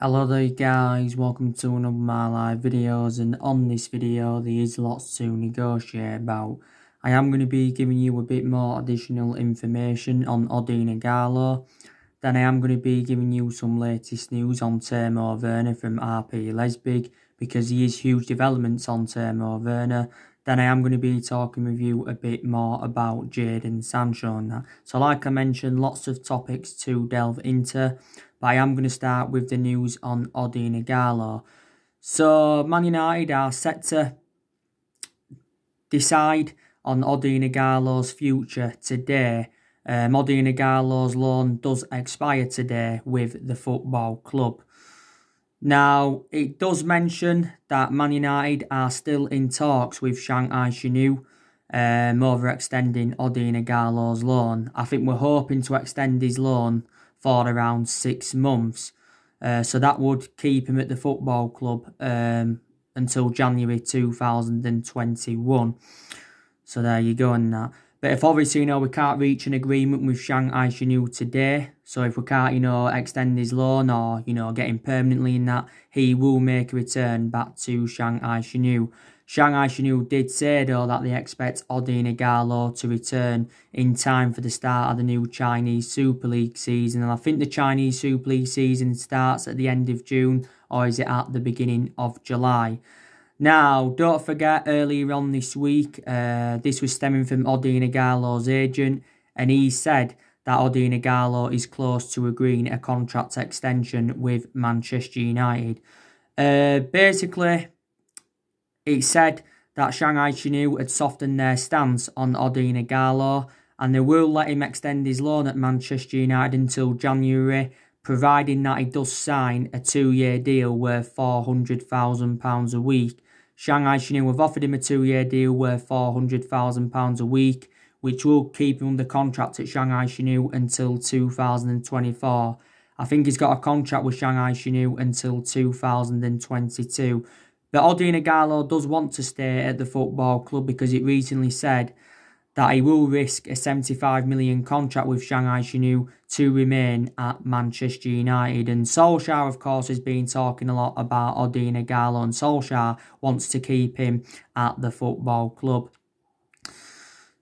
Hello there guys, welcome to another of my live videos, and on this video there is lots to negotiate about. I am going to be giving you a bit more additional information on Ighalo. Then I am going to be giving you some latest news on Timo Werenr from RP Leipzig, because there is huge developments on Timo Werenr. Then I am going to be talking with you a bit more about Sancho and that. So like I mentioned, lots of topics to delve into, but I am going to start with the news on Ighalo. So Man United are set to decide on Ighalo's future today. Ighalo's loan does expire today with the football club. Now, it does mention that Man United are still in talks with Shanghai Shenhua over extending Ighalo's loan. I think we're hoping to extend his loan for around 6 months. So that would keep him at the football club until January 2021. So there you go on that. But if obviously, we can't reach an agreement with Shanghai Shenhua today, so if we can't, extend his loan or, get him permanently in that, he will make a return back to Shanghai Shenhua. Shanghai Shenhua did say, though, that they expect Ighalo to return in time for the start of the new Chinese Super League season. And I think the Chinese Super League season starts at the end of June, or is it at the beginning of July? Now, don't forget, earlier on this week, this was stemming from Ighalo's agent, and he said that Ighalo is close to agreeing a contract extension with Manchester United. Basically, it said that Shanghai Shenhua had softened their stance on Ighalo, and they will let him extend his loan at Manchester United until January, providing that he does sign a 2-year deal worth £400,000 a week. Shanghai Shenhua have offered him a 2-year deal worth £400,000 a week, which will keep him under contract at Shanghai Shenhua until 2024. I think he's got a contract with Shanghai Shenhua until 2022. But Ighalo does want to stay at the football club, because it recently said that he will risk a £75 million contract with Shanghai Shenhua to remain at Manchester United. And Solskjaer, of course, has been talking a lot about Ighalo, and Solskjaer wants to keep him at the football club.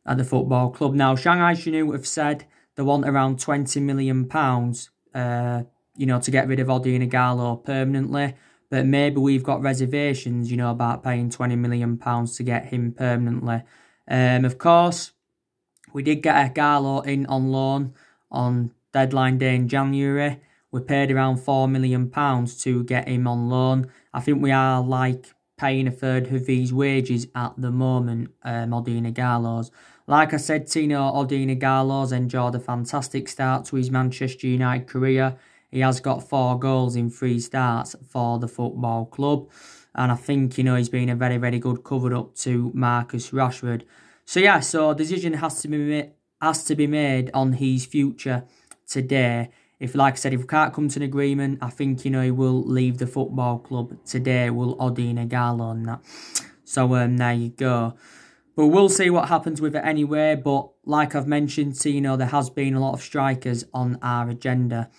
Now, Shanghai Shenhua have said they want around £20 million, to get rid of Ighalo permanently. But maybe we've got reservations, about paying £20 million to get him permanently. Of course, we did get Ighalo in on loan on deadline day in January. We paid around £4 million to get him on loan. I think we are paying a third of his wages at the moment, Ighalo's. Like I said, Ighalo's enjoyed a fantastic start to his Manchester United career. He has got 4 goals in 3 starts for the football club. And I think, he's been a very, very good cover-up to Marcus Rashford. So, yeah, so a decision has to be made on his future today. Like I said, if we can't come to an agreement, I think, he will leave the football club today, will Ighalo and that. So, there you go. But we'll see what happens with it anyway. But like I've mentioned, there has been a lot of strikers on our agenda,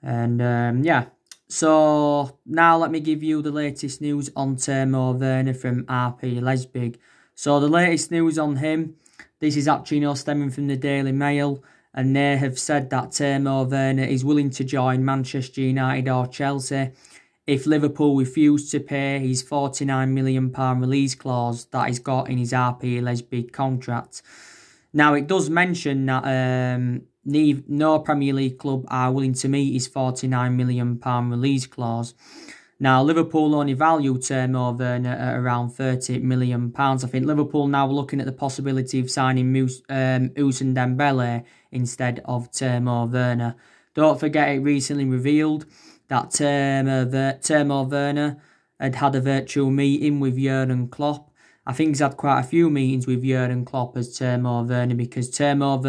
And, yeah. So, now let me give you the latest news on Timo Werenr from RP Leipzig. So, the latest news on him, this is actually stemming from the Daily Mail, and they have said that Timo Werenr is willing to join Manchester United or Chelsea if Liverpool refuse to pay his £49 million release clause that he's got in his RP Leipzig contract. Now, it does mention that no Premier League club are willing to meet his £49 million release clause. Now, Liverpool only value Timo Werenr at around £30 million. I think Liverpool now are looking at the possibility of signing Ousmane Dembele instead of Timo Werenr. Don't forget, it recently revealed that Timo Werenr had a virtual meeting with Jurgen Klopp. I think he's had quite a few meetings with Jurgen Klopp as Timo Werenr, because Timo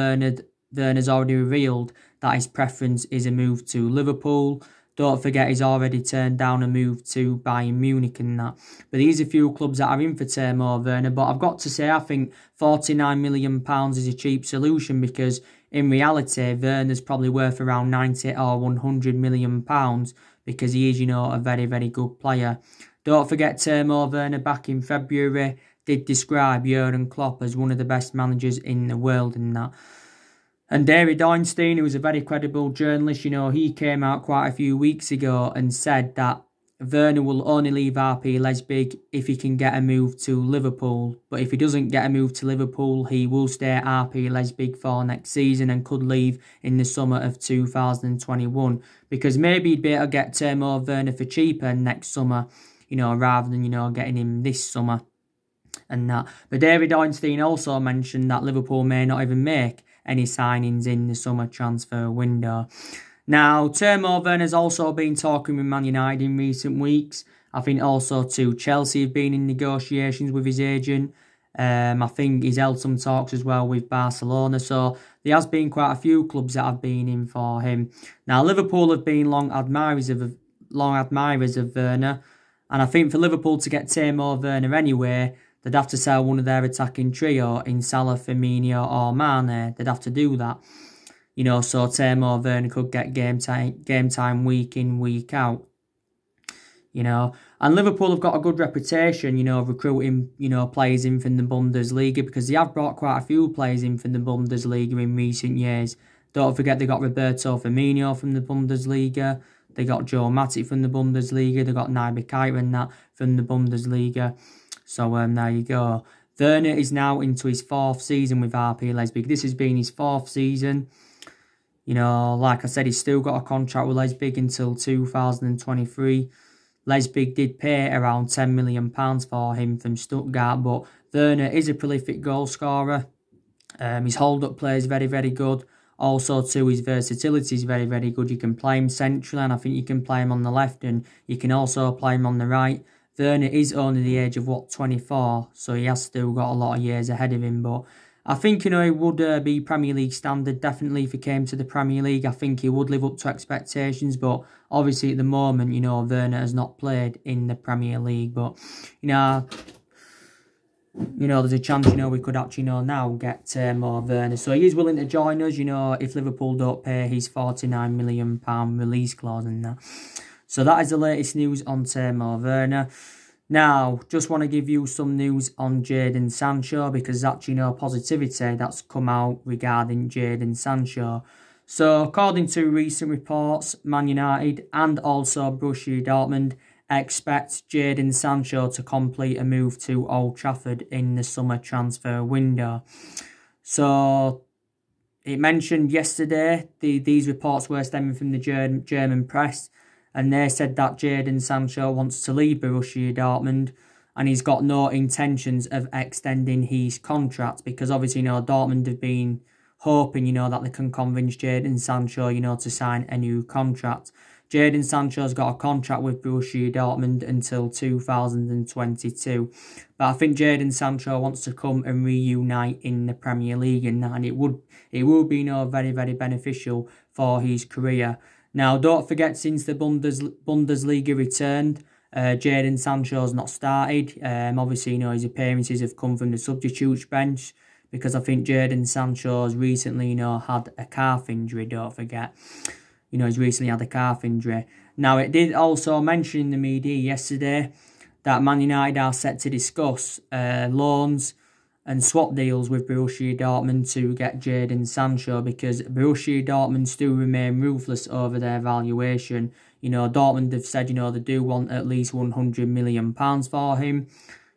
Werner's already revealed that his preference is a move to Liverpool. Don't forget, he's already turned down a move to Bayern Munich and that. But there's a few clubs that are in for Timo Werenr. But I've got to say, I think £49 million is a cheap solution, because in reality, Werenr's probably worth around 90 or 100 million pounds because he is, a very, very good player. Don't forget Timo Werenr back in February did describe Jurgen Klopp as one of the best managers in the world and that. And David Ornstein, who was a very credible journalist, he came out quite a few weeks ago and said that Werenr will only leave RB Leipzig if he can get a move to Liverpool. But if he doesn't get a move to Liverpool, he will stay at RB Leipzig for next season and could leave in the summer of 2021. Because maybe he'd be able to get Timo Werenr for cheaper next summer, rather than, getting him this summer and that. But David Ornstein also mentioned that Liverpool may not even make any signings in the summer transfer window. Now, Timo Werenr has also been talking with Man United in recent weeks. I think also too Chelsea have been in negotiations with his agent. I think he's held some talks as well with Barcelona. So there has been quite a few clubs that have been in for him. Now, Liverpool have been long admirers of Werenr. And I think for Liverpool to get Timo Werenr anyway, they'd have to sell one of their attacking trio in Salah, Firmino or Mane. They'd have to do that. So Timo Werenr could get game time week in, week out. And Liverpool have got a good reputation, of recruiting, players in from the Bundesliga because they have brought quite a few players in from the Bundesliga in recent years. Don't forget they got Roberto Firmino from the Bundesliga. They got Joe Matip from the Bundesliga. They got Naby Keita and that from the Bundesliga. So there you go. Werenr is now into his 4th season with RB Leipzig. This has been his 4th season. Like I said, he's still got a contract with Leipzig until 2023. Leipzig did pay around £10 million for him from Stuttgart, but Werenr is a prolific goal scorer. His hold-up play is very, very good. Also, too, his versatility is very, very good. You can play him centrally, and I think you can play him on the left, and you can also play him on the right. Werenr is only the age of, 24, so he has still got a lot of years ahead of him, but I think, he would be Premier League standard, definitely, if he came to the Premier League. I think he would live up to expectations, but obviously at the moment, Werenr has not played in the Premier League, but, there's a chance, we could actually, now get more Werenr. So he is willing to join us, if Liverpool don't pay his £49 million release clause and that. So that is the latest news on Timo Werenr. Now, just want to give you some news on Jadon Sancho because actually positivity that's come out regarding Jadon Sancho. So, according to recent reports, Man United and also Borussia Dortmund expect Jadon Sancho to complete a move to Old Trafford in the summer transfer window. So, it mentioned yesterday, these reports were stemming from the German press, and they said that Jadon Sancho wants to leave Borussia Dortmund and he's got no intentions of extending his contract because obviously, Dortmund have been hoping, that they can convince Jadon Sancho, to sign a new contract. Jadon Sancho's got a contract with Borussia Dortmund until 2022. But I think Jadon Sancho wants to come and reunite in the Premier League and it will be very, very beneficial for his career. Now, don't forget, since the Bundesliga returned, Jadon Sancho's not started. Obviously, his appearances have come from the substitutes bench because I think Jadon Sancho's recently, had a calf injury, don't forget. He's recently had a calf injury. Now, it did also mention in the media yesterday that Man United are set to discuss loans and swap deals with Borussia Dortmund to get Jadon Sancho because Borussia Dortmund still remain ruthless over their valuation. Dortmund have said, they do want at least £100 million for him.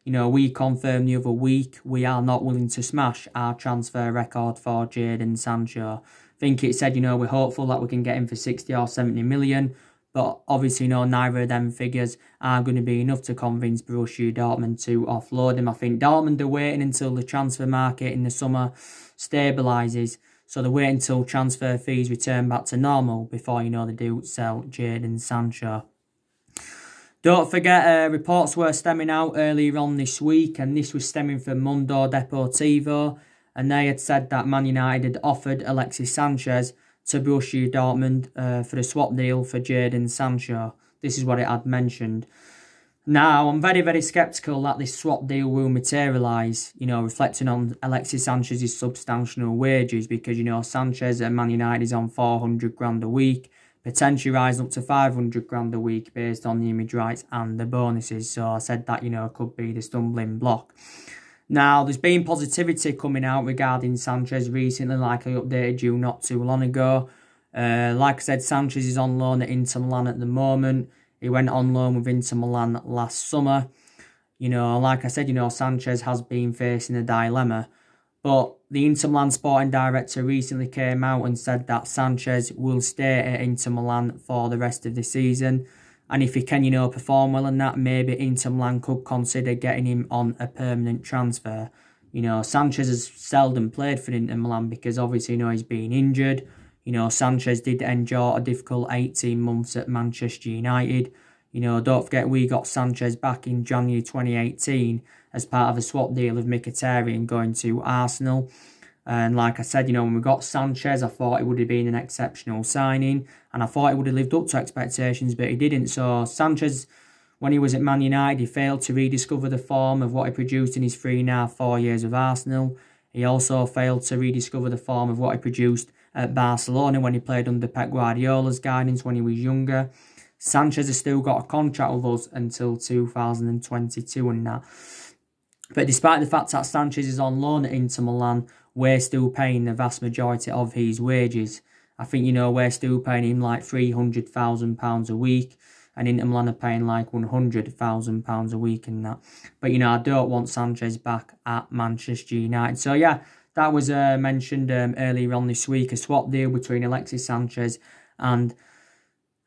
We confirmed the other week we are not willing to smash our transfer record for Jadon Sancho. I think it said, we're hopeful that we can get him for 60 or 70 million. But obviously, neither of them figures are going to be enough to convince Borussia Dortmund to offload him. I think Dortmund are waiting until the transfer market in the summer stabilises. So they're waiting until transfer fees return back to normal before, they do sell Jadon Sancho. Don't forget, reports were stemming out earlier on this week, and this was stemming from Mundo Deportivo. And they had said that Man United had offered Alexis Sanchez to Borussia Dortmund for a swap deal for Jadon Sancho. This is what it had mentioned. Now, I'm very, very sceptical that this swap deal will materialise, reflecting on Alexis Sanchez's substantial wages, because, Sanchez at Man United is on 400 grand a week, potentially rising up to 500 grand a week based on the image rights and the bonuses. So I said that, could be the stumbling block. Now, there's been positivity coming out regarding Sanchez recently, like I updated you not too long ago. Like I said, Sanchez is on loan at Inter Milan at the moment. He went on loan with Inter Milan last summer. Like I said, Sanchez has been facing a dilemma. But the Inter Milan sporting director recently came out and said that Sanchez will stay at Inter Milan for the rest of the season. And if he can, perform well in that, maybe Inter Milan could consider getting him on a permanent transfer. Sanchez has seldom played for Inter Milan because obviously, he's been injured. Sanchez did endure a difficult 18 months at Manchester United. Don't forget we got Sanchez back in January 2018 as part of a swap deal of Mkhitaryan going to Arsenal. And like I said, when we got Sanchez, I thought it would have been an exceptional signing. And I thought it would have lived up to expectations, but he didn't. So Sanchez, when he was at Man United, he failed to rediscover the form of what he produced in his 4 years with Arsenal. He also failed to rediscover the form of what he produced at Barcelona when he played under Pep Guardiola's guidance when he was younger. Sanchez has still got a contract with us until 2022 and that. But despite the fact that Sanchez is on loan at Inter Milan, we're still paying the vast majority of his wages. I think, we're still paying him like £300,000 a week, and Inter Milan are paying like £100,000 a week and that. But, I don't want Sanchez back at Manchester United. So, yeah, that was mentioned earlier on this week, a swap deal between Alexis Sanchez and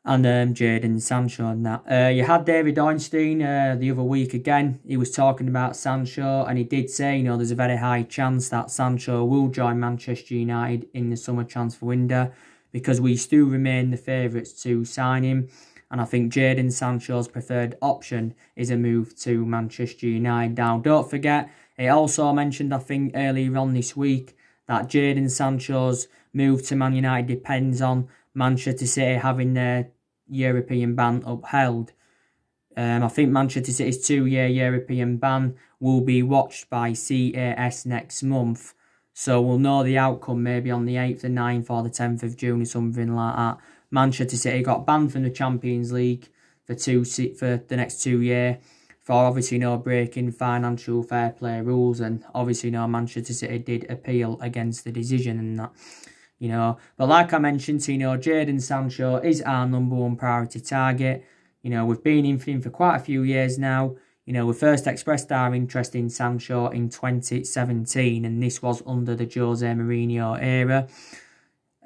Jadon Sancho and that. You had David Ornstein the other week again. He was talking about Sancho, and he did say, there's a very high chance that Sancho will join Manchester United in the summer transfer window because we still remain the favourites to sign him. And I think Jadon Sancho's preferred option is a move to Manchester United. Now, don't forget, it also mentioned, I think, earlier on this week that Jadon Sancho's move to Man United depends on Manchester City having their European ban upheld. I think Manchester City's 2-year European ban will be watched by CAS next month. So we'll know the outcome maybe on the 8th or 9th or the 10th of June or something like that. Manchester City got banned from the Champions League for the next 2 years for obviously breaking financial fair play rules, and obviously Manchester City did appeal against the decision and that. But like I mentioned, Jadon Sancho is our #1 priority target. We've been in for him for quite a few years now. We first expressed our interest in Sancho in 2017, and this was under the Jose Mourinho era.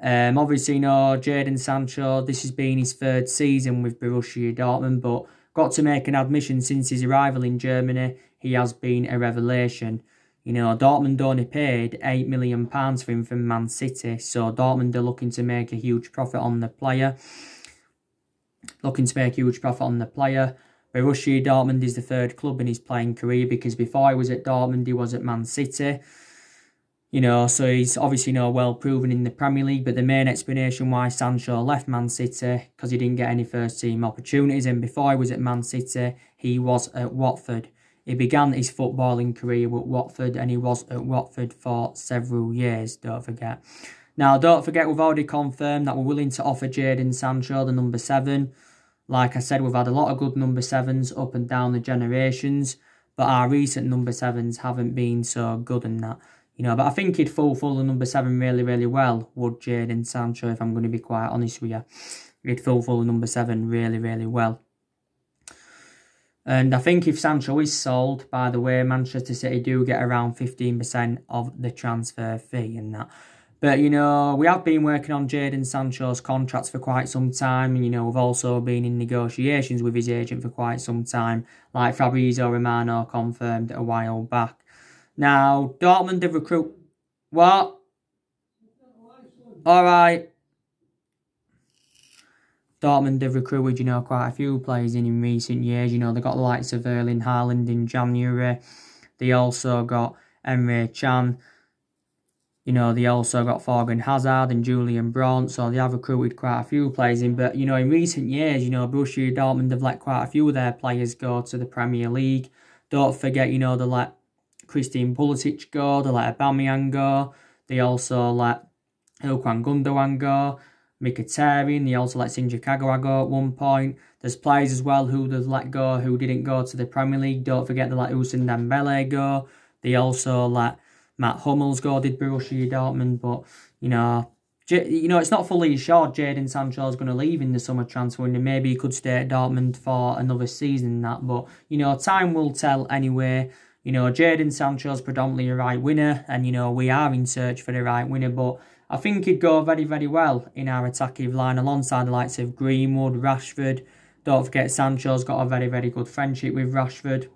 Obviously, Jadon Sancho, this has been his 3rd season with Borussia Dortmund, but got to make an admission since his arrival in Germany, he has been a revelation. Dortmund only paid £8 million for him from Man City, so Dortmund are looking to make a huge profit on the player. Borussia Dortmund is the 3rd club in his playing career because before he was at Dortmund, he was at Man City. So he's obviously well proven in the Premier League, but the main explanation why Sancho left Man City, because he didn't get any first team opportunities, and before he was at Man City, he was at Watford. He began his footballing career with Watford, and he was at Watford for several years, don't forget. Now, don't forget, we've already confirmed that we're willing to offer Jadon Sancho the number 7. Like I said, we've had a lot of good number 7s up and down the generations, but our recent number 7s haven't been so good in that. But I think he'd fulfill the number 7 really, really well, would Jadon Sancho, if I'm going to be quite honest with you. He'd fulfill the number 7 really, really well. And I think if Sancho is sold, by the way, Manchester City do get around 15% of the transfer fee and that. But, we have been working on Jadon Sancho's contracts for quite some time. And, we've also been in negotiations with his agent for quite some time, like Fabrizio Romano confirmed a while back. Now, Dortmund have recruited... What? Alright. Dortmund have recruited, quite a few players in recent years. They got the likes of Erling Haaland in January. They also got Emre Can. You know, they also got Thorgan Hazard and Julian Brandt, so they have recruited quite a few players in. But, you know, in recent years, you know, Borussia Dortmund have let quite a few of their players go to the Premier League. Don't forget, you know, they let Christian Pulisic go, they let Aubameyang go, they also let Ilkay Gundogan go, Mkhitaryan, they also let Shinji Kagawa go at one point. There's players as well who they've let go who didn't go to the Premier League. Don't forget they let Ousmane Dembele go. They also let Matt Hummels go, did Borussia Dortmund, but, you know, it's not fully assured Jadon Sancho is going to leave in the summer transfer window. Maybe he could stay at Dortmund for another season and that, but, you know, time will tell anyway. You know, Jadon Sancho's predominantly a right winger, and, you know, we are in search for the right winner, but I think he'd go very, very well in our attacking line alongside the likes of Greenwood, Rashford. Don't forget Sancho's got a very, very good friendship with Rashford.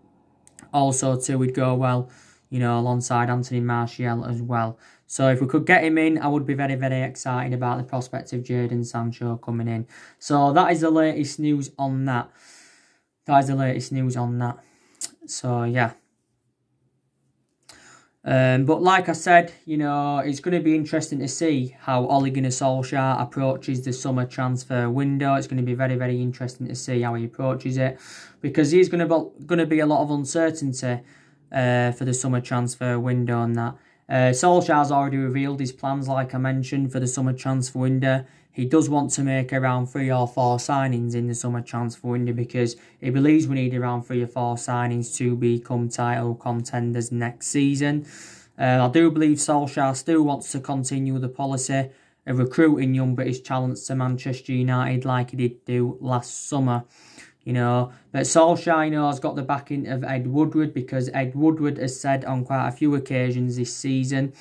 Also, too, he'd go well, you know, alongside Anthony Martial as well. So if we could get him in, I would be very, very excited about the prospect of Jadon Sancho coming in. So that is the latest news on that. So, yeah. But like I said, you know, it's going to be interesting to see how Ole Gunnar Solskjaer approaches the summer transfer window. It's going to be very, very interesting to see how he approaches it, because there's going to be a lot of uncertainty for the summer transfer window and that. Solskjaer's already revealed his plans, like I mentioned, for the summer transfer window. He does want to make around 3 or 4 signings in the summer transfer window, because he believes we need around 3 or 4 signings to become title contenders next season. I do believe Solskjaer still wants to continue the policy of recruiting young British talents to Manchester United like he did do last summer. You know, but Solskjaer, you know, has got the backing of Ed Woodward, because Ed Woodward has said on quite a few occasions this season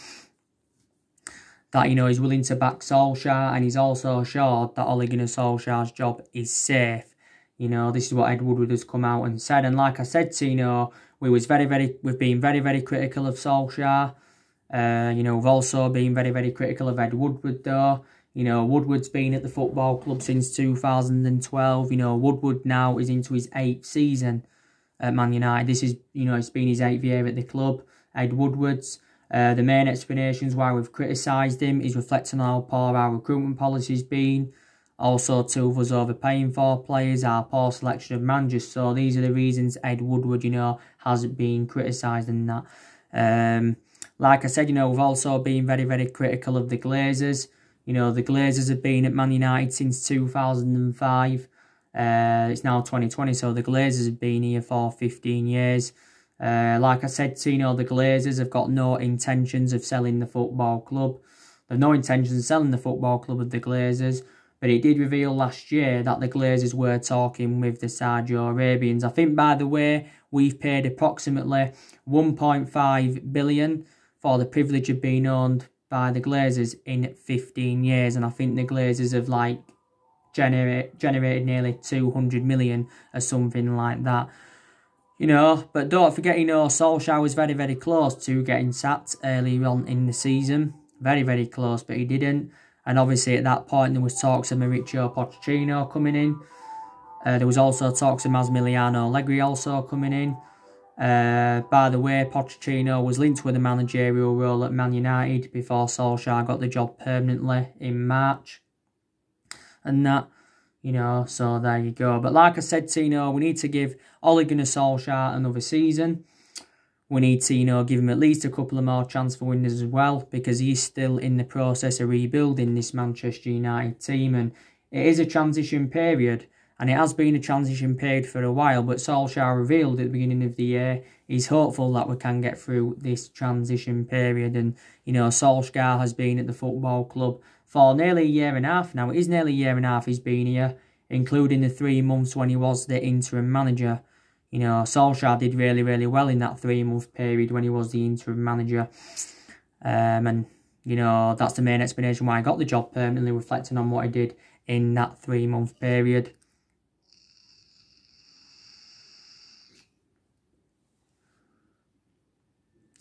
that, you know, he's willing to back Solskjaer, and he's also assured that Ole Gunnar Solskjaer's job is safe. You know, this is what Ed Woodward has come out and said. And like I said, Tino, we've been very, very critical of Solskjaer. You know, we've also been very, very critical of Ed Woodward, though. You know, Woodward's been at the football club since 2012. You know, Woodward now is into his 8th season at Man United. This is, you know, it's been his 8th year at the club. Ed Woodward's. The main explanations why we've criticised him is reflecting on how poor our recruitment policy's been. Also, too, of us overpaying for players, our poor selection of managers. So these are the reasons Ed Woodward, you know, has been criticised and that. Like I said, you know, we've also been very, very critical of the Glazers. You know, the Glazers have been at Man United since 2005. It's now 2020, so the Glazers have been here for 15 years. Like I said, Tino, the Glazers have got no intentions of selling the football club. They've no intentions of selling the football club of the Glazers. But it did reveal last year that the Glazers were talking with the Saudi Arabians. I think, by the way, we've paid approximately 1.5 billion for the privilege of being owned by the Glazers in 15 years. And I think the Glazers have, like, generated nearly 200 million or something like that. You know, but don't forget, you know, Solskjaer was very, very close to getting sacked early on in the season. Very, very close, but he didn't. And obviously at that point there was talks of Mauricio Pochettino coming in. There was also talks of Massimiliano Allegri also coming in. By the way, Pochettino was linked with a managerial role at Man United before Solskjaer got the job permanently in March. And that, you know, so there you go. But like I said, Tino, we need to give Ole Gunnar Solskjaer another season. We need to, you know, give him at least a couple of more transfer windows as well, because he's still in the process of rebuilding this Manchester United team. And it is a transition period, and it has been a transition period for a while, but Solskjaer revealed at the beginning of the year he's hopeful that we can get through this transition period. And, you know, Solskjaer has been at the football club for nearly a year and a half now. It is nearly a year and a half he's been here, including the 3 months when he was the interim manager. You know, Solskjaer did really, really well in that 3-month period when he was the interim manager. And, you know, that's the main explanation why I got the job permanently, reflecting on what he did in that 3-month period.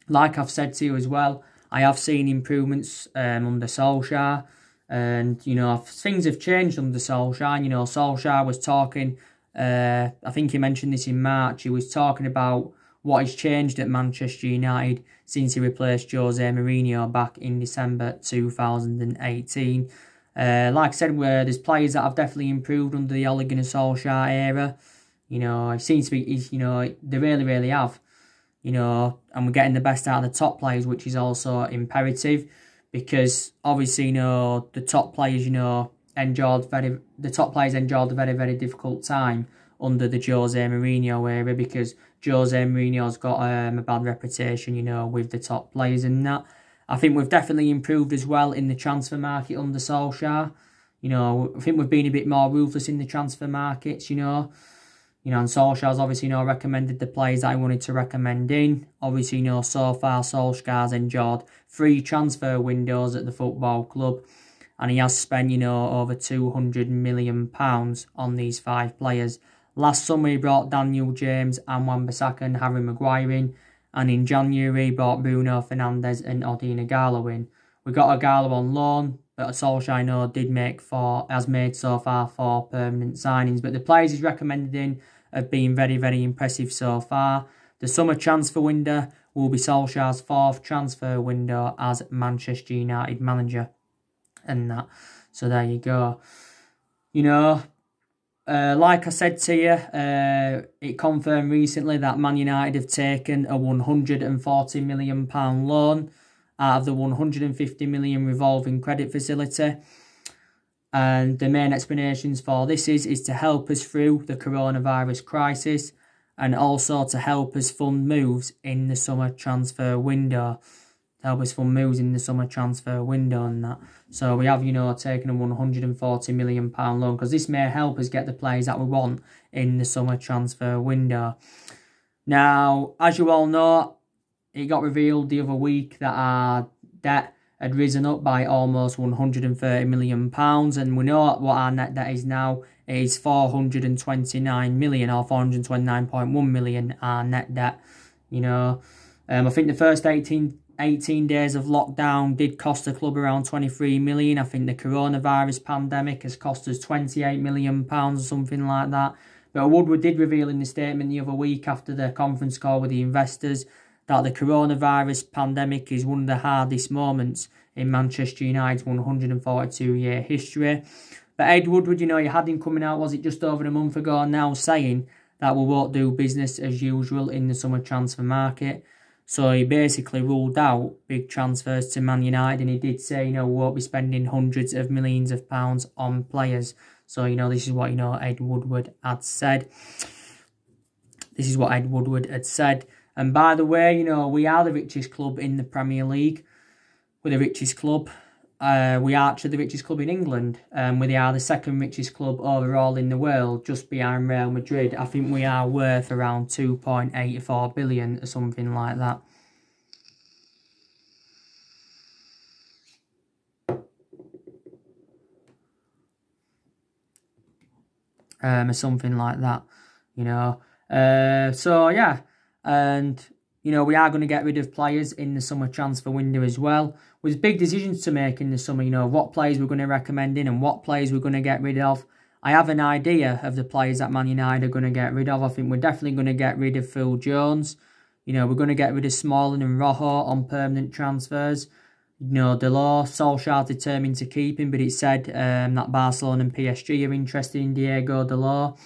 Like I've said to you as well, I have seen improvements under Solskjaer. And, you know, things have changed under Solskjaer. You know, Solskjaer was talking, I think he mentioned this in March, he was talking about what has changed at Manchester United since he replaced Jose Mourinho back in December 2018. Like I said, there's players that have definitely improved under the Ole Gunnar Solskjaer era. It seems to be, they really, really have. And we're getting the best out of the top players, which is also imperative, because obviously, the top players, endured a very, very difficult time under the Jose Mourinho era, because Jose Mourinho's got a bad reputation, with the top players and that. I think we've definitely improved as well in the transfer market under Solskjaer. I think we've been a bit more ruthless in the transfer markets, and Solskjaer's obviously, recommended the players that I wanted to recommend in. Obviously, so far Solskjaer's enjoyed 3 transfer windows at the football club, and he has spent, over £200 million on these 5 players. Last summer, he brought Daniel James and Wan-Bissaka and Harry Maguire in. And in January, he brought Bruno Fernandes and Ighalo in. We got Ighalo on loan, but Solskjaer, has made so far 4 permanent signings. But the players he's recommended in have been very, very impressive so far. The summer transfer window will be Solskjaer's 4th transfer window as Manchester United manager. And that. So there you go. Like I said to you, it confirmed recently that Man United have taken a £140 million loan out of the £150 million revolving credit facility. And the main explanations for this is to help us through the coronavirus crisis, and also to help us fund moves in the summer transfer window. And that. So we have, taken a £140 million loan, because this may help us get the players that we want in the summer transfer window. Now, as you all know, it got revealed the other week that our debt had risen up by almost £130 million, and we know what our net debt is now. It is £429 million, or £429.1 million, our net debt. I think the first 18 days of lockdown did cost the club around 23 million. I think the coronavirus pandemic has cost us 28 million pounds or something like that. But Woodward did reveal in the statement the other week after the conference call with the investors that the coronavirus pandemic is one of the hardest moments in Manchester United's 142-year history. But Ed Woodward, you had him coming out, was it just over a month ago now, saying that we won't do business as usual in the summer transfer market. So he basically ruled out big transfers to Man United, and he did say, we won't be spending hundreds of millions of pounds on players. So, this is what, Ed Woodward had said. And by the way, we are the richest club in the Premier League. We're the richest club. We are actually the richest club in England. We are the 2nd richest club overall in the world, just behind Real Madrid. I think we are worth around 2.84 billion or something like that. So, yeah. And, we are going to get rid of players in the summer transfer window as well. With big decisions to make in the summer, what players we're going to recommend in and what players we're going to get rid of. I have an idea of the players that Man United are going to get rid of. I think we're definitely going to get rid of Phil Jones. We're going to get rid of Smalling and Rojo on permanent transfers. Delors, Solskjaer determined to keep him, but it said that Barcelona and PSG are interested in Diego Delors.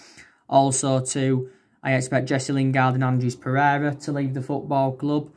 Also, too, I expect Jesse Lingard and Andres Pereira to leave the football club.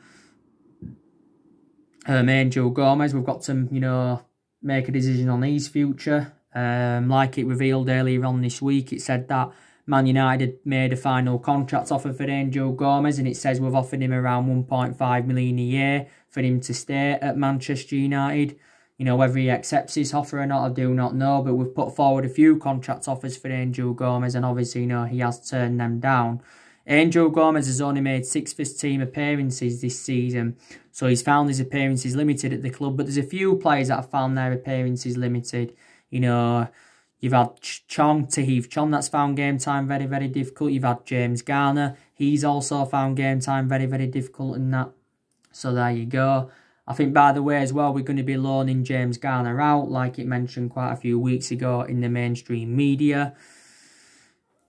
Angel Gomez, we've got to, make a decision on his future. Like it revealed earlier on this week, it said that Man United had made a final contract offer for Angel Gomez, and it says we've offered him around 1.5 million a year for him to stay at Manchester United. Whether he accepts this offer or not, I do not know, but we've put forward a few contract offers for Angel Gomez, and obviously, he has turned them down. Angel Gomez has only made 6 first-team appearances this season, so he's found his appearances limited at the club, but there's a few players that have found their appearances limited. You've had Tahith Chong, that's found game time very, very difficult. You've had James Garner, he's also found game time very, very difficult in that. So there you go. I think, by the way, as well, we're going to be loaning James Garner out, like it mentioned quite a few weeks ago in the mainstream media.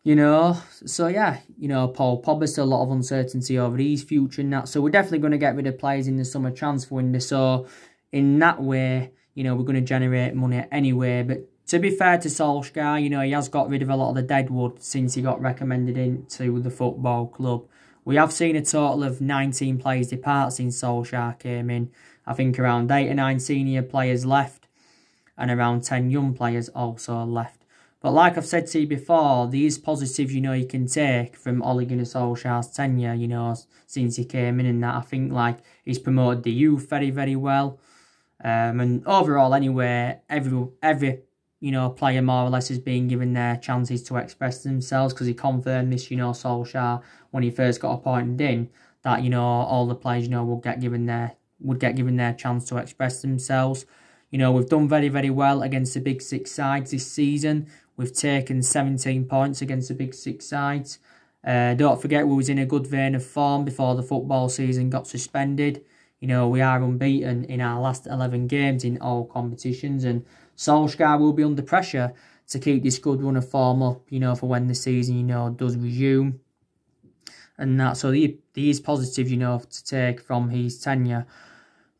So yeah, Paul Pogba, still a lot of uncertainty over his future and that. So we're definitely going to get rid of players in the summer transfer window. So in that way, we're going to generate money anyway. But to be fair to Solskjaer, he has got rid of a lot of the deadwood since he got recommended into the football club. We have seen a total of 19 players depart since Solskjaer came in. I think around 8 or 9 senior players left and around 10 young players also left. But like I've said to you before, these positives, you can take from Ole Gunnar Solskjaer's tenure, since he came in and that. I think, he's promoted the youth very, very well. And overall, anyway, every player more or less has been given their chances to express themselves, because he confirmed this, Solskjaer, when he first got appointed in, that, all the players, would get given their chance to express themselves. We've done very, very well against the big six sides this season. We've taken 17 points against the big six sides. Don't forget, we was in a good vein of form before the football season got suspended. We are unbeaten in our last 11 games in all competitions, and Solskjaer will be under pressure to keep this good run of form up, for when the season, does resume. And that, so he is positive, to take from his tenure.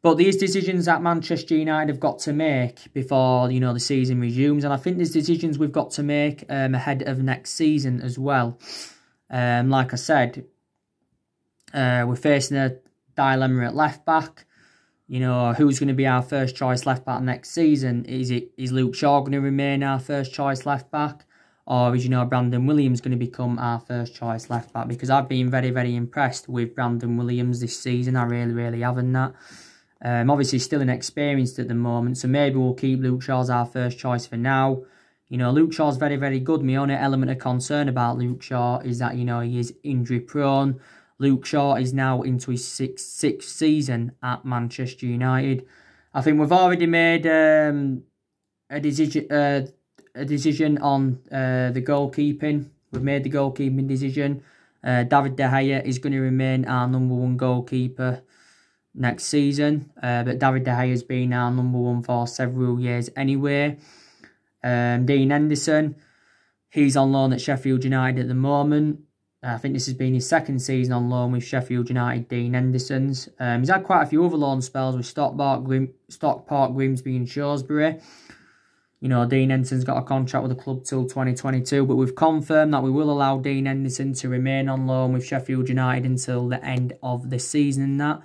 But these decisions that Manchester United have got to make before, the season resumes. And I think there's decisions we've got to make ahead of next season as well. Like I said, we're facing a dilemma at left-back. Who's going to be our first choice left-back next season? Is Luke Shaw going to remain our first choice left-back? Or is, Brandon Williams going to become our first choice left-back? Because I've been very, very impressed with Brandon Williams this season. I really, really haven't that. Obviously, still inexperienced at the moment, so maybe we'll keep Luke Shaw as our first choice for now. Luke Shaw's very, very good. My only element of concern about Luke Shaw is that, he is injury-prone. Luke Shaw is now into his sixth season at Manchester United. I think we've already made a decision on the goalkeeping. We've made the goalkeeping decision. David De Gea is going to remain our number one goalkeeper next season, but David De Gea has been our number one for several years anyway. Dean Henderson, he's on loan at Sheffield United at the moment. I think this has been his second season on loan with Sheffield United, Dean Henderson's. He's had quite a few other loan spells with Stockport, Grimsby and Shrewsbury. Dean Henderson's got a contract with the club till 2022, but we've confirmed that we will allow Dean Henderson to remain on loan with Sheffield United until the end of the season and that.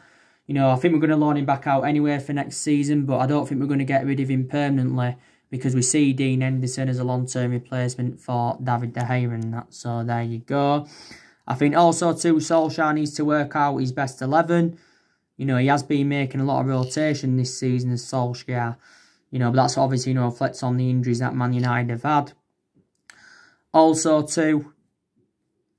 I think we're going to loan him back out anyway for next season, but I don't think we're going to get rid of him permanently, because we see Dean Henderson as a long-term replacement for David De Gea and that. So there you go. I think also too, Solskjaer needs to work out his best 11. He has been making a lot of rotation this season as Solskjaer. But that's obviously, reflects on the injuries that Man United have had. Also too,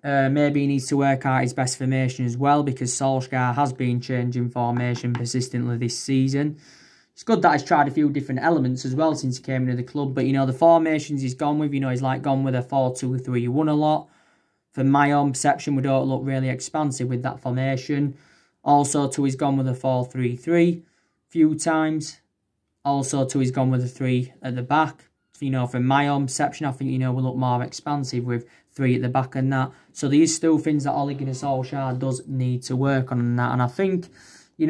maybe he needs to work out his best formation as well, because Solskjaer has been changing formation persistently this season. It's good that he's tried a few different elements as well since he came into the club. But, the formations he's gone with, he's gone with a 4-2-3-1 a lot. From my own perception, we don't look really expansive with that formation. Also, too, he's gone with a 4-3-3 a few times. Also, too, he's gone with a 3 at the back. From my own perception, I think, we look more expansive with 3 at the back and that. So these still things that Ole Gunnar Solskjaer does need to work on and that. And I think, we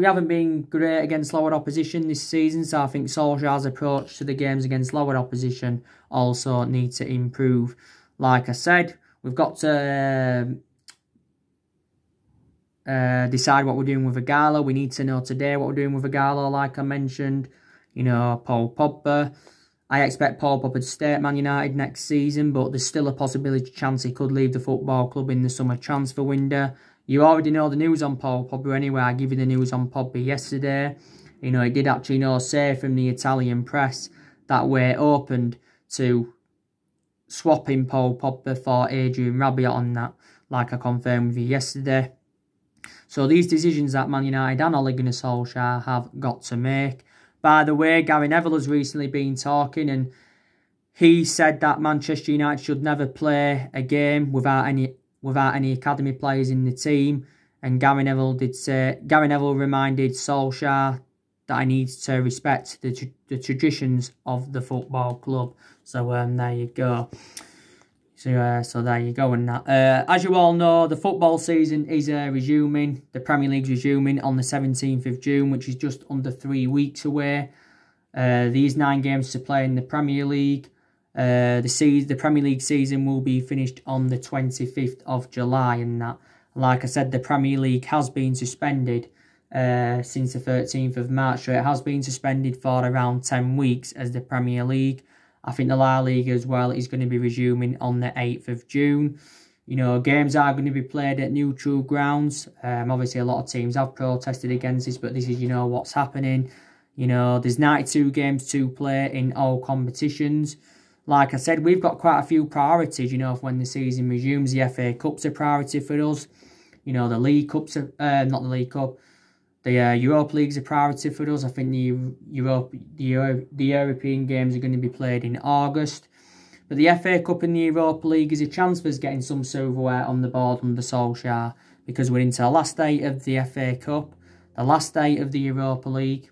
haven't been great against lower opposition this season. So I think Solskjaer's approach to the games against lower opposition also needs to improve. Like I said, we've got to decide what we're doing with Ighalo. We need to know today what we're doing with Ighalo, like I mentioned. Paul Pogba. I expect Paul Pogba to stay at Man United next season, but there's still a possibility chance he could leave the football club in the summer transfer window. You already know the news on Paul Pogba anyway. I gave you the news on Pogba yesterday. It did actually say from the Italian press that we're opened to swapping Paul Pogba for Adrian Rabiot on that, like I confirmed with you yesterday. So these decisions that Man United and Ole Gunnar Solskjaer have got to make. By the way, Gary Neville has recently been talking, and he said that Manchester United should never play a game without any academy players in the team. And Gary Neville reminded Solskjaer that he needs to respect the traditions of the football club. So there you go. So there you go. And that, as you all know, the football season is resuming. The Premier League's resuming on the 17th of June, which is just under 3 weeks away. These 9 games to play in the Premier League. The Premier League season will be finished on the 25th of July. And that, like I said, the Premier League has been suspended since the 13th of March. So it has been suspended for around 10 weeks as the Premier League. I think the La Liga as well is going to be resuming on the 8th of June. You know, games are going to be played at neutral grounds. Obviously, a lot of teams have protested against this, but this is, you know, what's happening. You know, there's 92 games to play in all competitions. Like I said, we've got quite a few priorities, you know, for when the season resumes. The FA Cup's a priority for us. You know, the League Cup's not the League Cup. The Europa League's a priority for us. I think the European games are going to be played in August. But the FA Cup and the Europa League is a chance for us getting some silverware on the board under Solskjaer, because we're into the last day of the FA Cup, the last day of the Europa League.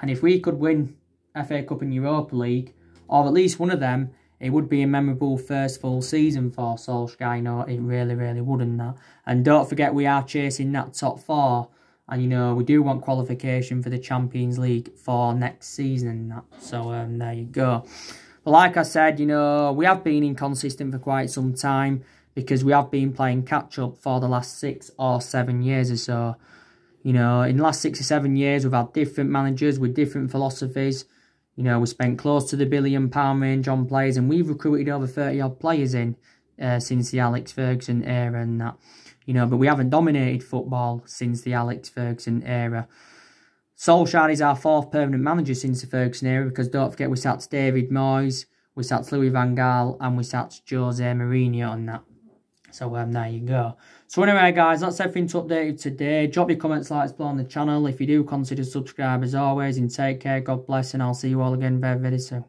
And if we could win FA Cup and Europa League, or at least one of them, it would be a memorable first full season for Solskjaer. You know, it really, really wouldn't that. And don't forget, we are chasing that top 4. And, you know, we do want qualification for the Champions League for next season and that. So, there you go. But like I said, you know, we have been inconsistent for quite some time because we have been playing catch-up for the last 6 or 7 years or so. You know, in the last 6 or 7 years, we've had different managers with different philosophies. You know, we spent close to the £1 billion range on players, and we've recruited over 30-odd players in since the Alex Ferguson era and that. You know, but we haven't dominated football since the Alex Ferguson era. Solskjaer is our 4th permanent manager since the Ferguson era, because don't forget, we sacked David Moyes, we sacked Louis van Gaal, and we sacked Jose Mourinho on that. So there you go. So anyway, guys, that's everything to update you today. Drop your comments, likes below on the channel. If you do, consider subscribe as always, and take care. God bless, and I'll see you all again very, very soon.